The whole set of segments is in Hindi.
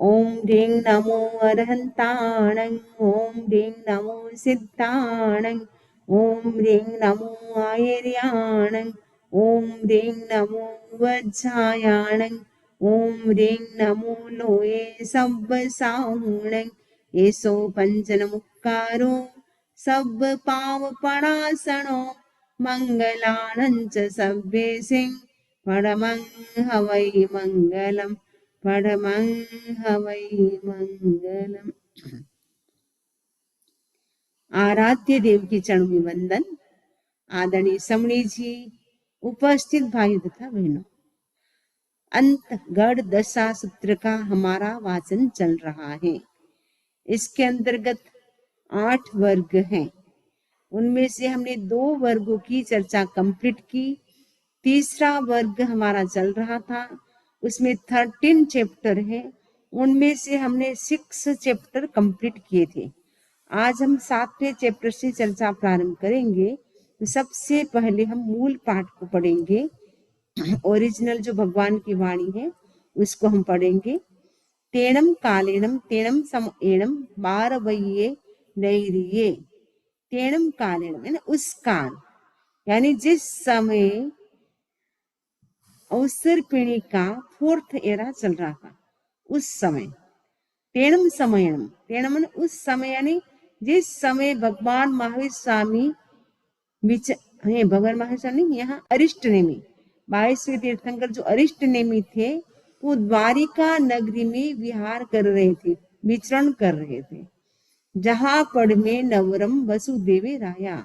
ओम ह्रीं नमो अरहन्ताणं, ओम ह्रीं नमो सिद्धाणं, ओम ह्रीं नमो आयर्याणं, ओम ह्रीं नमो वज्रायाणं, ओम ह्रीं नमो लोये सब्बसाहुणं। एसो पंचनमुक्कारो सब पाव पणासनो, मंगलानं च सव्येसिं परमं हवै मंगलम्, परमं हवै मंगलम। आराध्य देव की चरण में वंदन। आदरणीय समणी जी, उपस्थित भाई तथा बहनों, अंत गढ़ दशा सूत्र का हमारा वाचन चल रहा है। इसके अंतर्गत 8 वर्ग हैं। उनमें से हमने 2 वर्गों की चर्चा कंप्लीट की। तीसरा वर्ग हमारा चल रहा था, उसमें 13 चैप्टर है। उनमें से हमने 6 चैप्टर कंप्लीट किए थे। आज हम 7वें चैप्टर से चर्चा प्रारंभ करेंगे। तो सबसे पहले हम मूल पाठ को पढ़ेंगे। ओरिजिनल जो भगवान की वाणी है उसको हम पढ़ेंगे। तेणम कालेणम तेणम समएणम बारवये नैरिये। तेणम कालेणम यानी उस काल, यानी जिस समय अवसर पीढ़ी का 4th एरा चल रहा था, उस समय। तेणम समयणम, तेणम उस समय, यानी जिस समय भगवान महावीर स्वामी भगवान महावीर स्वामी यहाँ अरिष्ट नेमी 22वें तीर्थंकर जो अरिष्ट नेमी थे, वो द्वारिका नगरी में विहार कर रहे थे, विचरण कर रहे थे। जहाँ पढ़ में नवरम वसुदेवे राया।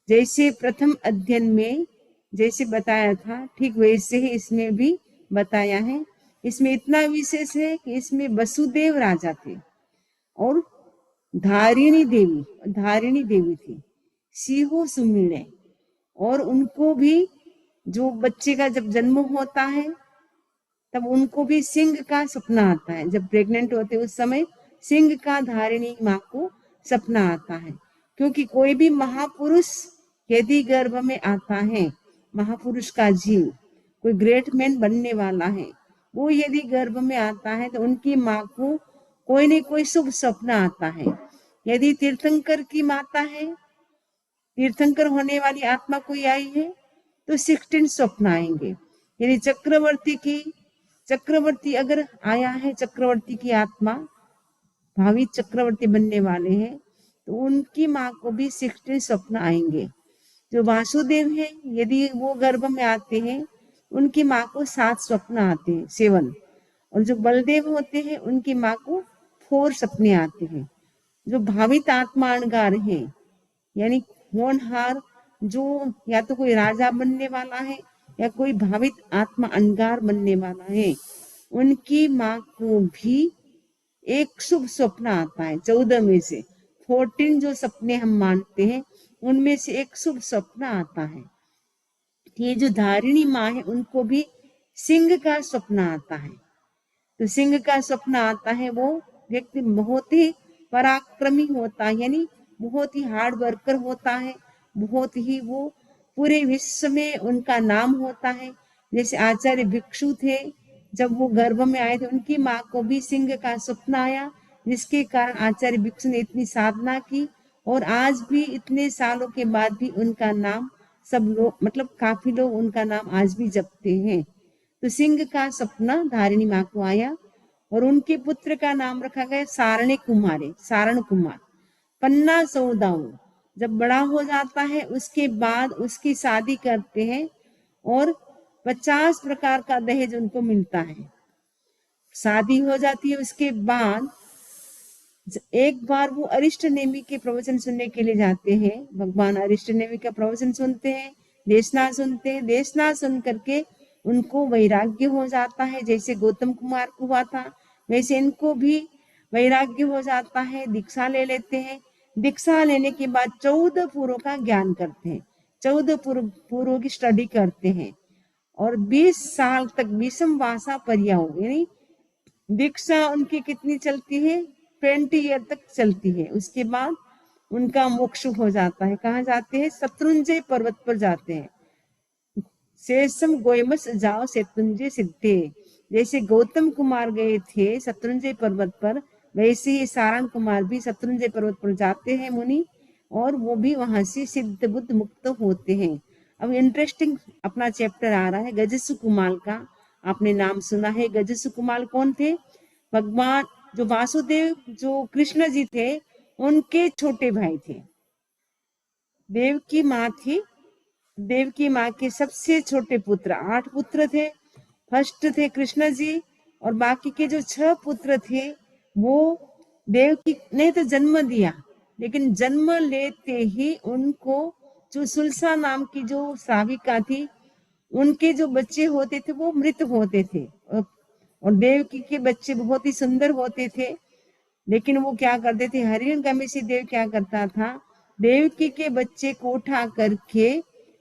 जैसे प्रथम अध्ययन में जैसे बताया था, ठीक वैसे ही इसमें भी बताया है। इसमें इतना विशेष है कि इसमें वसुदेव राजा थे और धारिणी देवी थी, सिंहो सुमिणे। और उनको भी, जो बच्चे का जब जन्म होता है तब उनको भी सिंह का सपना आता है। जब प्रेग्नेंट होते उस समय सिंह का धारिणी माँ को सपना आता है। क्योंकि कोई भी महापुरुष यदि गर्भ में आता है, महापुरुष का जीव, कोई ग्रेट मैन बनने वाला है, वो यदि गर्भ में आता है तो उनकी माँ को कोई न कोई शुभ सपना आता है। यदि तीर्थंकर की माता है, तीर्थंकर होने वाली आत्मा कोई आई है, तो 16 स्वप्न आएंगे। यदि चक्रवर्ती अगर आया है, चक्रवर्ती की आत्मा, भावी चक्रवर्ती बनने वाले हैं, तो उनकी माँ को भी 16 स्वप्न आएंगे। जो वासुदेव है, यदि वो गर्भ में आते हैं, उनकी माँ को 7 स्वप्न आते हैं, 7। और जो बलदेव होते हैं, उनकी माँ को 4 सपने आते हैं। जो भावित आत्मा अणगार है, यानी होनहार, जो या तो कोई राजा बनने वाला है या कोई भावित आत्मा अणगार बनने वाला है, उनकी माँ को भी एक शुभ स्वप्न आता है। 14 में से 14 जो सपने हम मानते हैं, उनमें से एक शुभ स्वप्न आता है। ये जो धारिणी माँ है, उनको भी सिंह का स्वप्न आता है। तो सिंह का स्वप्न आता है, वो व्यक्ति बहुत ही पराक्रमी होता है, यानी बहुत ही हार्ड वर्कर होता है, बहुत ही वो पूरे विश्व में उनका नाम होता है। जैसे आचार्य भिक्षु थे, जब वो गर्भ में आए थे, उनकी माँ को भी सिंह का स्वप्न आया, जिसके कारण आचार्य भिक्षु ने इतनी साधना की और आज भी इतने सालों के बाद भी उनका नाम सब लोग, मतलब काफी लोग उनका नाम आज भी जपते हैं। तो सिंह का सपना धारिणी माँ को आया और उनके पुत्र का नाम रखा गया सारण कुमार। पन्ना सौदाऊ, जब बड़ा हो जाता है उसके बाद उसकी शादी करते हैं और 50 प्रकार का दहेज उनको मिलता है। शादी हो जाती है, उसके बाद एक बार वो अरिष्ट नेमी के प्रवचन सुनने के लिए जाते हैं। भगवान अरिष्ट नेमी का प्रवचन सुनते हैं, देशना सुनते हैं। देशना सुन करके उनको वैराग्य हो जाता है। जैसे गौतम कुमार को हुआ था, वैसे इनको भी वैराग्य हो जाता है, दीक्षा ले लेते हैं। दीक्षा लेने के बाद 14 पुरों का ज्ञान करते हैं, 14 पुरों की स्टडी करते हैं और 20 साल तक विषम वासा पर्याव, यानी दीक्षा उनकी कितनी चलती है, 20 ईयर तक चलती है। उसके बाद उनका मोक्ष हो जाता है। कहाँ जाते हैं? शत्रुंजय पर्वत पर जाते हैं। शेषम गोयमस जाओ शत्रुंजय सिद्धे, जैसे गौतम कुमार गए थे शत्रुंजय पर्वत पर, वैसे ही सारण कुमार भी शत्रुंजय पर्वत पर जाते हैं मुनि, और वो भी वहां से सिद्ध बुद्ध मुक्त होते हैं। अब इंटरेस्टिंग अपना चैप्टर आ रहा है गजस्सु कुमार का। आपने नाम सुना है। गजस्सु कुमार कौन थे? भगवान जो वासुदेव जो कृष्ण जी थे उनके छोटे भाई थे। देव की माँ थी, देव की माँ के सबसे छोटे पुत्र, 8 पुत्र थे। फर्स्ट थे कृष्ण जी, और बाकी के जो 6 पुत्र थे वो देव की ने तो जन्म दिया, लेकिन जन्म लेते ही उनको जो सुलसा नाम की जो श्राविका थी, उनके जो बच्चे होते थे वो मृत होते थे। और देवकी के बच्चे बहुत ही सुंदर होते थे, लेकिन वो क्या करते थे, हिरण्यकशिपु देव क्या करता था, देवकी के बच्चे को उठा करके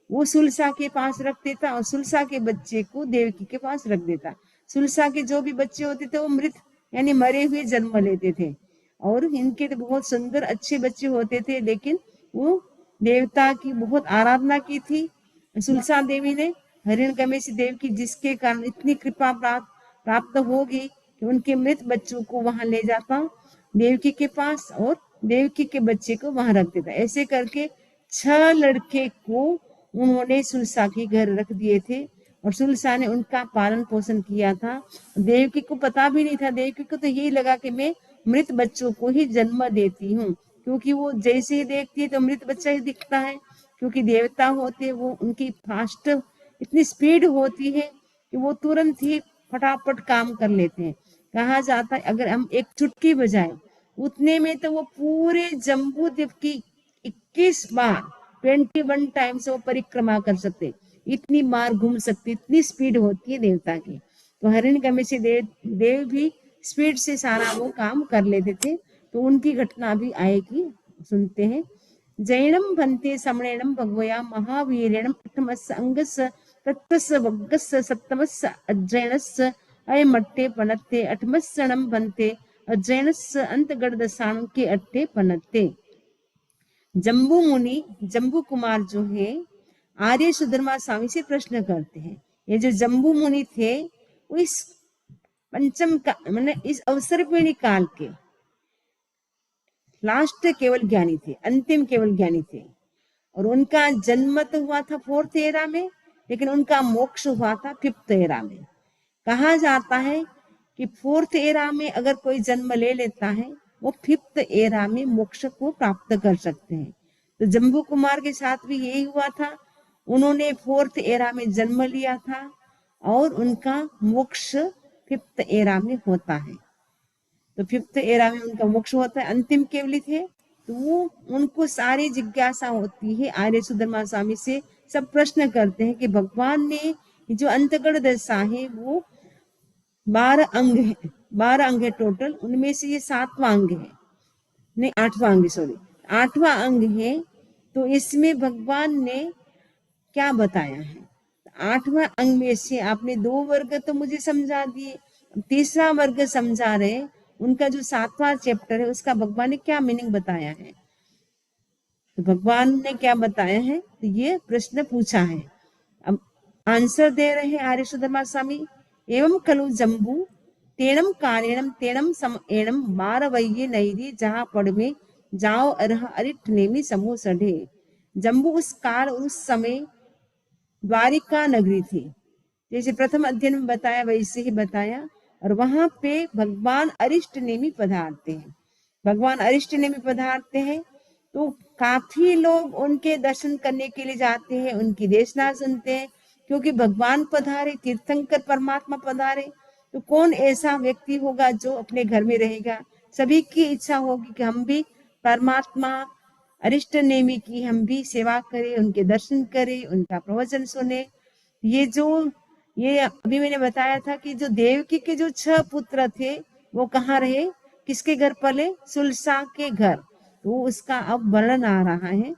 वो सुलसा के पास रख देता, और सुलसा के बच्चे को देवकी के पास रख देता। सुलसा के जो भी बच्चे होते थे वो मृत यानी मरे हुए जन्म लेते थे, और इनके तो बहुत सुंदर अच्छे बच्चे होते थे, लेकिन वो देवता की बहुत आराधना की थी सुलसा देवी ने, हिरण्यकशिपु देव की, जिसके कारण इतनी कृपा प्राप्त होगी कि उनके मृत बच्चों को वहां ले जाता देवकी के पास, और देवकी के बच्चे को वहां रख देता। ऐसे करके 6 लड़के को उन्होंने सुलसा के घर रख दिए थे, और सुलसा ने उनका पालन पोषण किया था। देवकी को पता भी नहीं था, देवकी को तो यही लगा कि मैं मृत बच्चों को ही जन्म देती हूँ, क्योंकि वो जैसे ही देखती है तो मृत बच्चा ही दिखता है, क्योंकि देवता होते वो उनकी फास्ट इतनी स्पीड होती है कि वो तुरंत ही फटाफट काम कर लेते हैं। कहा जाता है अगर हम एक चुटकी बजाए उतने में तो वो पूरे जम्बू द्वीप की 21 बार 21 टाइम्स वो परिक्रमा कर सकते, इतनी बार घूम सकते, इतनी स्पीड होती है देवता की। तो हिरण्यकशिपु देव भी स्पीड से सारा वो काम कर लेते थे। तो उनकी घटना भी आएगी, सुनते हैं। जैनम भन्ते समणेनम भगवया महावीरेणम अठमस्य अंगस्य तत्तस्य वग्गस्य सप्तमस्य अज्जैनस्य अयमट्टे पनत्ते अठमस्सणम भन्ते अज्जैनस्य अंतगढ़ के अट्टे पनत्ते। जम्बू मुनि, जम्बू कुमार जो है आर्य सुधर्मा स्वामी से प्रश्न करते हैं। ये जो जम्बू मुनि थे वो इस पंचम का मैंने इस अवसर पीढ़ी काल के लास्ट केवल ज्ञानी थे, अंतिम केवल ज्ञानी थे, और उनका जन्म तो हुआ था 4th एरा में, लेकिन उनका मोक्ष हुआ था 5th एरा में। कहा जाता है कि 4th एरा में अगर कोई जन्म ले लेता है वो 5th एरा में मोक्ष को प्राप्त कर सकते हैं। तो जम्बू कुमार के साथ भी यही हुआ था, उन्होंने 4th एरा में जन्म लिया था, और उनका मोक्ष 5th एरा में होता है। तो 5th एरा में उनका मोक्ष होता है, अंतिम केवली थे। तो वो उनको सारी जिज्ञासा होती है, आर्य सुधर्मा स्वामी से सब प्रश्न करते हैं कि भगवान ने जो अंतगढ़ दशा है वो 12 अंग है, 12 अंग है टोटल, उनमें से ये 7वां अंग है, नहीं 8वां अंग, सॉरी 8वां अंग है। तो इसमें भगवान ने क्या बताया है? 8वां अंग में से आपने 2 वर्ग तो मुझे समझा दिए, तीसरा वर्ग समझा रहे, उनका जो 7वां चैप्टर है उसका भगवान ने क्या मीनिंग बताया है? तो भगवान ने क्या बताया है, तो ये प्रश्न पूछा है। अब आंसर दे रहे हैं आर्य सुधर्मा स्वामी। एवं खलु जम्बू तेणम कारेणम तेणम समएणम मारवయ్య नैरी जहां पड़ में जाओ अरह अरिठ नेमी समूह सढ़े। जम्बू उस काल और उस समय द्वारिका नगरी थी, जैसे प्रथम अध्ययन में बताया वैसे ही बताया, और वहां पे भगवान अरिष्ट नेमी पधारते हैं। भगवान अरिष्ट नेमी पधारते हैं तो काफी लोग उनके दर्शन करने के लिए जाते हैं, उनकी देशना सुनते हैं, क्योंकि भगवान पधारे, तीर्थंकर परमात्मा पधारे, तो कौन ऐसा व्यक्ति होगा जो अपने घर में रहेगा? सभी की इच्छा होगी कि हम भी परमात्मा अरिष्ट नेमी की हम भी सेवा करें, उनके दर्शन करें, उनका प्रवचन सुने। ये अभी मैंने बताया था कि जो देवकी के जो 6 पुत्र थे वो कहाँ रहे, किसके घर पले? सुलसा के घर। तो उसका अब वर्णन आ रहा है।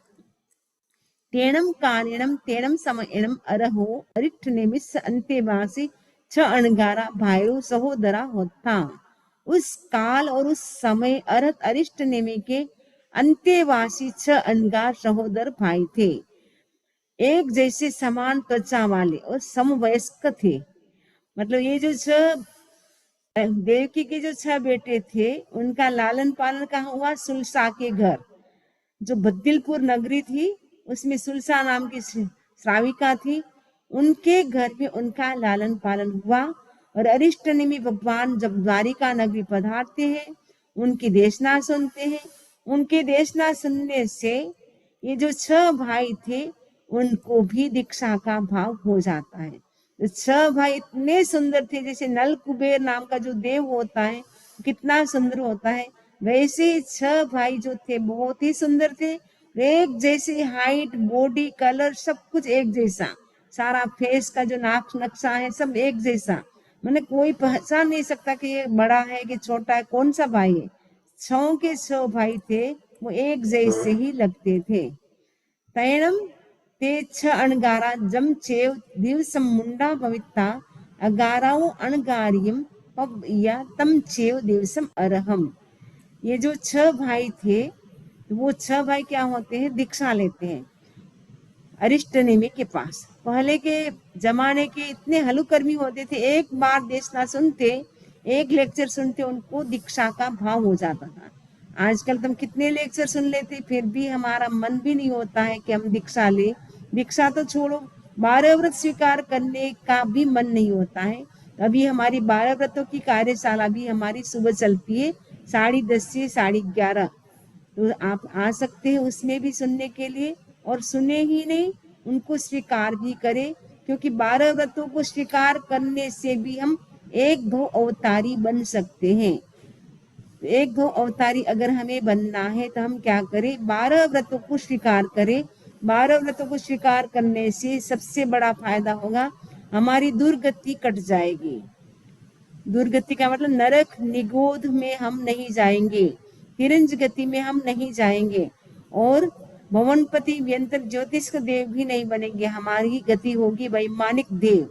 तेणम कारणम तेणम समयणम अरहो अरिठ नेमिस अंतेवासी 6 अणगारा भाइयों सहोदरा होता। उस काल और उस समय अरहत अरिष्ट नेमी के अंतेवासी 6 अनगार सहोदर भाई थे। एक जैसे समान त्वचा वाले और समवयस्क थे, मतलब ये जो 6 देवकी के जो 6 बेटे थे, उनका लालन पालन कहाँ हुआ? सुलसा के घर। जो बद्दिलपुर नगरी थी, उसमें सुलसा नाम की श्राविका थी, उनके घर में उनका लालन पालन हुआ। और अरिष्टनेमी भगवान जब द्वारिका नगरी पधारते हैं, उनकी देशना सुनते हैं। उनके देशना सुनने से ये जो 6 भाई थे, उनको भी दीक्षा का भाव हो जाता है। तो 6 भाई इतने सुंदर थे, जैसे नल कुबेर नाम का जो देव होता है कितना सुंदर होता है, वैसे 6 भाई जो थे बहुत ही सुंदर थे। एक जैसी हाइट, बॉडी, कलर सब कुछ एक जैसा, सारा फेस का जो नाक नक्शा है सब एक जैसा। मैंने कोई पहचान नहीं सकता कि ये बड़ा है कि छोटा है, कौन सा भाई है। 6 के 6 भाई थे, वो एक जैसे ही लगते थे। तैणम ते 6 अणगारा जम चेव दिवसम मुंडा भविता अगाराओ अणगारियम पब या तम चेव दिवसम अरहम। ये जो 6 भाई थे, वो 6 भाई क्या होते हैं? दीक्षा लेते हैं अरिष्टनेमी के पास। पहले के जमाने के इतने हलुकर्मी होते थे, एक बार देशना सुनते, एक लेक्चर सुनते, उनको दीक्षा का भाव हो जाता था। आजकल तुम कितने लेक्चर सुन लेते, फिर भी हमारा मन भी नहीं होता है कि हम दीक्षा ले। दीक्षा तो छोड़ो, 12 व्रत स्वीकार करने का भी मन नहीं होता है। अभी हमारी 12 व्रतों की कार्यशाला भी हमारी सुबह चलती है 10:30 से 11:30, तो आप आ सकते हैं उसमें भी सुनने के लिए। और सुने ही नहीं, उनको स्वीकार भी करें, क्योंकि 12 व्रतों को स्वीकार करने से भी हम एक भव अवतारी बन सकते हैं। तो एक भव अवतारी अगर हमें बनना है तो हम क्या करें? 12 व्रतों को स्वीकार करें। 12 व्रतों को स्वीकार करने से सबसे बड़ा फायदा होगा, हमारी दुर्गति कट जाएगी। दुर्गति का मतलब नरक निगोध में हम नहीं जाएंगे, तिरंज गति में हम नहीं जाएंगे, और भवनपति व्यंतर ज्योतिष देव भी नहीं बनेंगे। हमारी गति होगी वैमानिक देव।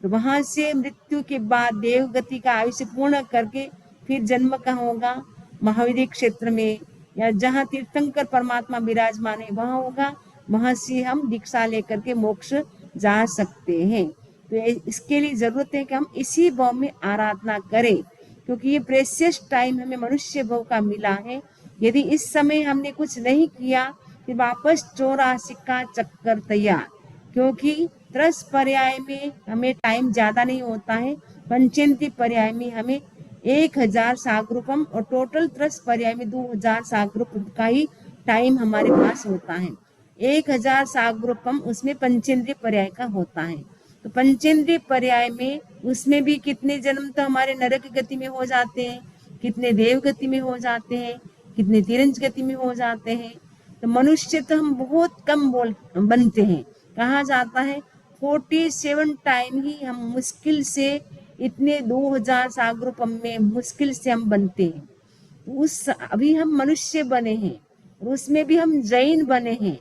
तो वहां से मृत्यु के बाद देव गति का आयुष्य पूर्ण करके फिर जन्म कहाँ होगा? महावीर क्षेत्र में, या जहाँ तीर्थंकर परमात्मा विराजमान है वहां होगा। वहां से हम दीक्षा लेकर के मोक्ष जा सकते हैं। तो इसके लिए जरूरत है कि हम इसी भाव में आराधना करें, क्योंकि ये प्रेशियस टाइम हमें मनुष्य भाव का मिला है। यदि इस समय हमने कुछ नहीं किया, फिर वापस 84 का चक्कर तैयार। क्योंकि त्रस पर्याय में हमें टाइम ज्यादा नहीं होता है, पंचेंद्री पर्याय में हमें 1000 सागरूपम और टोटल त्रस पर्याय में 2000 सागरूपम का ही टाइम हमारे पास होता है। 1000 सागरूपम उसमें पंचेंद्रीय पर्याय का होता है। तो पंचेंद्रीय पर्याय में उसमें भी कितने जन्म तो हमारे नरक गति में हो जाते हैं, कितने देव गति में हो जाते हैं, कितने तिरंज गति में हो जाते हैं। तो मनुष्य तो हम बहुत कम बनते हैं। कहा जाता है 47 टाइम ही हम मुश्किल से इतने 2000 सागरूपम में मुश्किल से हम बनते हैं। उस अभी हम मनुष्य बने हैं, और उसमें भी हम जैन बने हैं।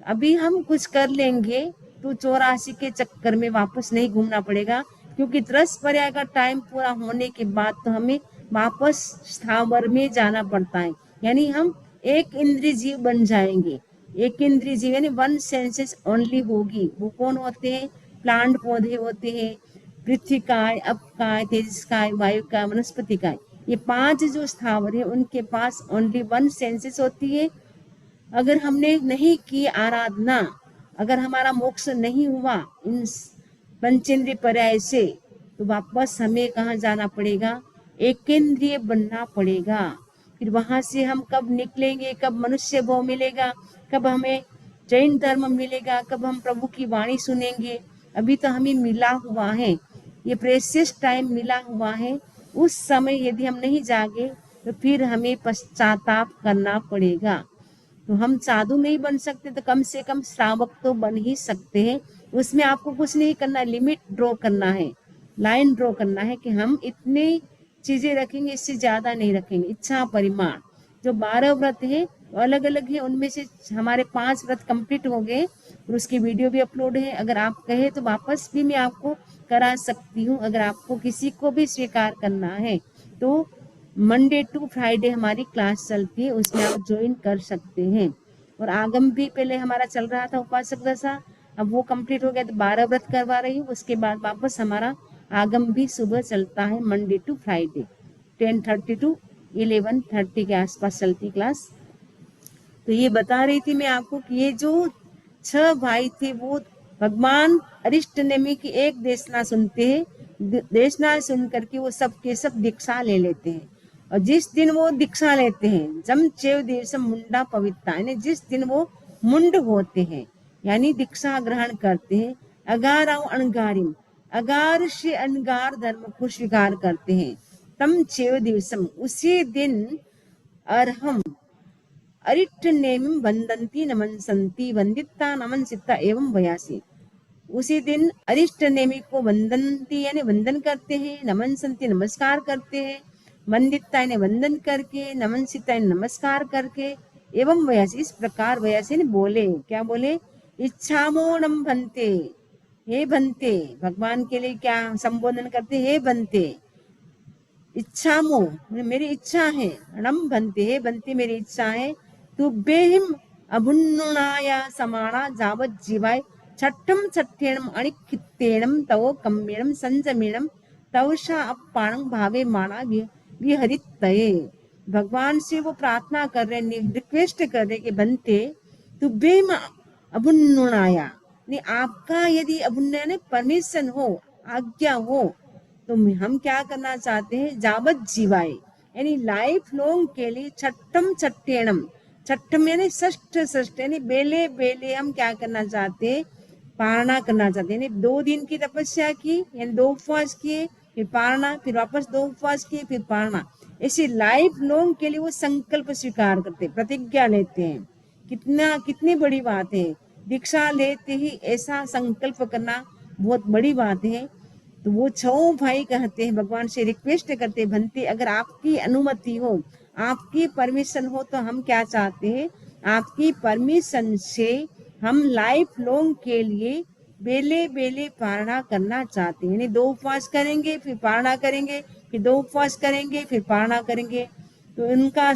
अभी हम कुछ कर लेंगे तो 84 के चक्कर में वापस नहीं घूमना पड़ेगा, क्योंकि त्रस पर्याय का टाइम पूरा होने के बाद तो हमें वापस स्थावर में जाना पड़ता है। यानी हम एक इंद्रिय जीव बन जाएंगे। एक इंद्रिय जीव यानी 1 सेंसेस ओनली होगी। वो कौन होते हैं? प्लांट पौधे होते हैं, पृथ्वी काय, अपकाय, तेजस काय, वायु काय, वनस्पति काय। ये 5 जो स्थावर है उनके पास ओनली 1 सेंसेस होती है। अगर हमने नहीं की आराधना, अगर हमारा मोक्ष नहीं हुआ इन पंचेंद्रिय पर्याय से, तो वापस हमें कहाँ जाना पड़ेगा? एकेंद्रिय बनना पड़ेगा। फिर वहां से हम कब निकलेंगे? कब मनुष्य भाव मिलेगा? कब हमें जैन धर्म मिलेगा? कब हम प्रभु की वाणी सुनेंगे? अभी तो हमें मिला हुआ है, ये प्रेशियस टाइम मिला हुआ है। उस समय यदि हम नहीं जागे तो फिर हमें पश्चाताप करना पड़ेगा। तो हम साधु नहीं बन सकते तो कम से कम श्रावक तो बन ही सकते हैं। उसमें आपको कुछ नहीं करना है, लिमिट ड्रॉ करना है, लाइन ड्रॉ करना है कि हम इतनी चीजें रखेंगे, इससे ज्यादा नहीं रखेंगे। इच्छा परिमाण जो 12 व्रत है अलग अलग है, उनमें से हमारे 5 व्रत कंप्लीट हो गए और उसकी वीडियो भी अपलोड है। अगर आप कहे तो वापस भी मैं आपको करा सकती हूँ। अगर आपको किसी को भी स्वीकार करना है तो मंडे टू फ्राइडे हमारी क्लास चलती है, उसमें आप ज्वाइन कर सकते हैं। और आगम भी पहले हमारा चल रहा था उपासक दशा, अब वो कंप्लीट हो गया तो 12 व्रत करवा रही हूँ। उसके बाद वापस हमारा आगम भी सुबह चलता है मंडे टू फ्राइडे 10:30 to 11:30 के आसपास चलती क्लास। तो ये बता रही थी मैं आपको कि ये जो 6 भाई थे वो भगवान अरिष्ट नेमि की एक देशना सुनते हैं, देशना सुन करके वो सब के सब दीक्षा ले लेते हैं। और जिस दिन वो दीक्षा लेते हैं जम चेव दिवस मुंडा पवित्रता, यानी जिस दिन वो मुंड होते हैं यानी दीक्षा ग्रहण करते हैं, अगाराव अणगारिम, अगार से अनगार धर्म को स्वीकार करते हैं, तम चेव दिवसम, उसी दिन अर्हम अरिष्ट नेमिम वंदंती नमनसंती वंदिता नमनसिता एवं वयासी, उसी दिन अरिष्ट नेमि को वंदंती यानी वंदन करते हैं, नमनसंती नमस्कार करते हैं, वंदिता यानी वंदन करके, नमनसिता यानी नमस्कार करके, एवं वयासी इस प्रकार वयासी ने बोले, क्या बोले, इच्छामो नम भंते, हे भंते, भगवान के लिए क्या संबोधन करते, हे भंते, इच्छामो मेरी इच्छा है, णम भंते हे भंते मेरी इच्छा है, तुभ्येहिम अभुन्नुणाया समाना जावत जीवाय छठम छठ्येणम अणिखित्तेणम तव कम्येणम संजमीणम तवशा अपाणं भावे माना विहरितये। भगवान से वो प्रार्थना कर रहे, रिक्वेस्ट कर रहे कि बनते तुभ्येहिम अभुन्नुणाया, आपका यदि अभुन्न ने परमिशन हो, आज्ञा हो, तो हम क्या करना चाहते हैं, जावत जीवाए यानी लाइफ लॉन्ग के लिए छठम छठ्येणम, छठम यानी षष्ठ षष्ठ यानी बेले बेले हम क्या करना चाहते हैं, पारणा करना चाहते हैं। यानी 2 दिन की तपस्या की यानी 2 उपवास किए, फिर पारणा, फिर वापस 2 उपवास किए, फिर पारणा, ऐसे लाइफ लॉन्ग के लिए वो संकल्प स्वीकार करते, प्रतिज्ञा लेते हैं। कितनी बड़ी बात है, दीक्षा लेते ही ऐसा संकल्प करना बहुत बड़ी बात है। तो वो 6 भाई कहते हैं, भगवान से रिक्वेस्ट करते हैं, भंते अगर आपकी अनुमति हो, आपकी परमिशन हो, तो हम क्या चाहते हैं, आपकी परमिशन से हम लाइफ लॉन्ग के लिए बेले बेले पारणा करना चाहते हैं। यानी 2 उपवास करेंगे, फिर पारणा करेंगे, फिर 2 उपवास करेंगे, फिर पारणा करेंगे। तो उनका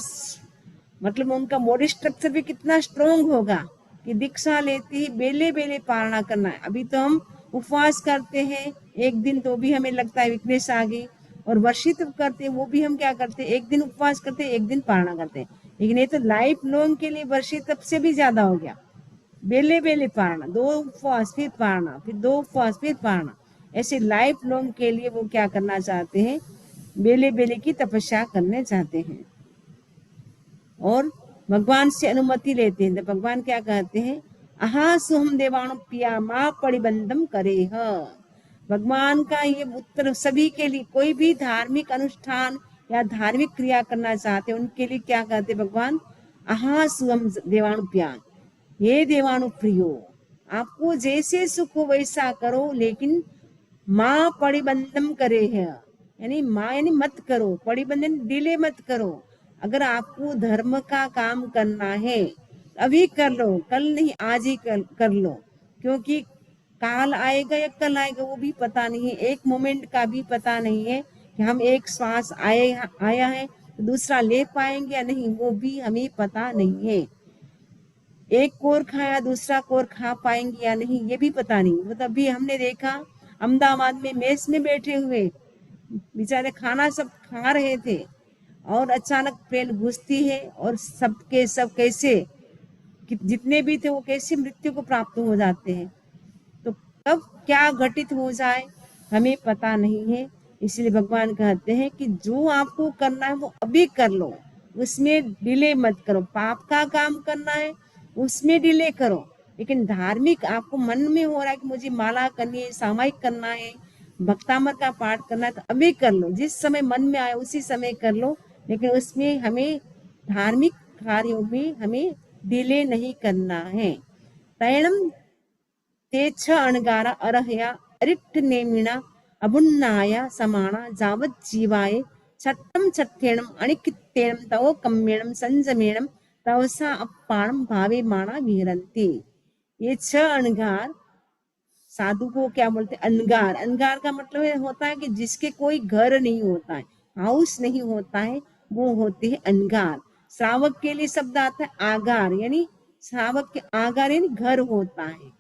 मतलब उनका बॉडी स्ट्रक्चर भी कितना स्ट्रोंग होगा कि दीक्षा लेते ही बेले बेले पारणा करना है। अभी तो हम उपवास करते हैं 1 दिन, तो भी हमें लगता है वीकनेस आ गई, और वर्षित करते हैं वो भी हम क्या करते हैं, 1 दिन उपवास करते हैं, 1 दिन पारणा करते हैं। लेकिन ये तो लाइफ लॉन्ग के लिए वर्षित से भी ज्यादा हो गया, बेले बेले पारणा, 2 उपवास फिर पारणा, फिर 2 उपवास फिर पारणा, ऐसे लाइफ लॉन्ग के लिए वो क्या करना चाहते हैं, बेले बेले की तपस्या करने चाहते हैं और भगवान से अनुमति लेते हैं। तो भगवान क्या कहते हैं, अहा सुहम देवाणु पिया माँ परिबंधम करे है। भगवान का ये उत्तर सभी के लिए, कोई भी धार्मिक अनुष्ठान या धार्मिक क्रिया करना चाहते हैं उनके लिए क्या कहते हैं भगवान, अहा सुहम देवाणु पिया, ये देवाणु प्रियो, आपको जैसे सुख हो वैसा करो, लेकिन माँ परिबंधम करे है, यानी माँ यानी मत करो, परिबंधन डिले मत करो। अगर आपको धर्म का काम करना है अभी कर लो, कल नहीं आज ही कर लो, क्योंकि काल आएगा या कल आएगा वो भी पता नहीं है, एक मोमेंट का भी पता नहीं है कि हम एक श्वास आया है तो दूसरा ले पाएंगे या नहीं, वो भी हमें पता नहीं है। एक कोर खाया दूसरा कोर खा पाएंगे या नहीं ये भी पता नहीं। वो तभी हमने देखा अहमदाबाद में मेस में बैठे हुए बेचारे खाना सब खा रहे थे और अचानक ट्रेन घुसती है और सबके सब कैसे जितने भी थे वो कैसे मृत्यु को प्राप्त हो जाते हैं। तो कब क्या घटित हो जाए हमें पता नहीं है, इसलिए भगवान कहते हैं कि जो आपको करना है वो अभी कर लो, उसमें डिले मत करो। पाप का काम करना है उसमें डिले करो, लेकिन धार्मिक आपको मन में हो रहा है कि मुझे माला करनी है, सामायिक करना है, भक्तामृत का पाठ करना है, तो अभी कर लो, जिस समय मन में आए उसी समय कर लो, लेकिन उसमें हमें धार्मिक कार्यों में हमें डिले नहीं करना है। तैणम ते छ अणगारा अरहया अरिट्ठ नेमिणा अभुन्नाया समाना जावत जीवाय छठम छठ्येणम अणिकित्तेणम तव कम्येणम संजमेणम तवसा अपाणम भावे माना विहरन्ति। ये 6 अणगार साधु को क्या बोलते हैं, अनगार। अनगार का मतलब होता है कि जिसके कोई घर नहीं होता है, हाउस नहीं होता है, वो होते हैं अनगार। श्रावक के लिए शब्द आता है आगार, यानी श्रावक के आगार यानी घर होता है,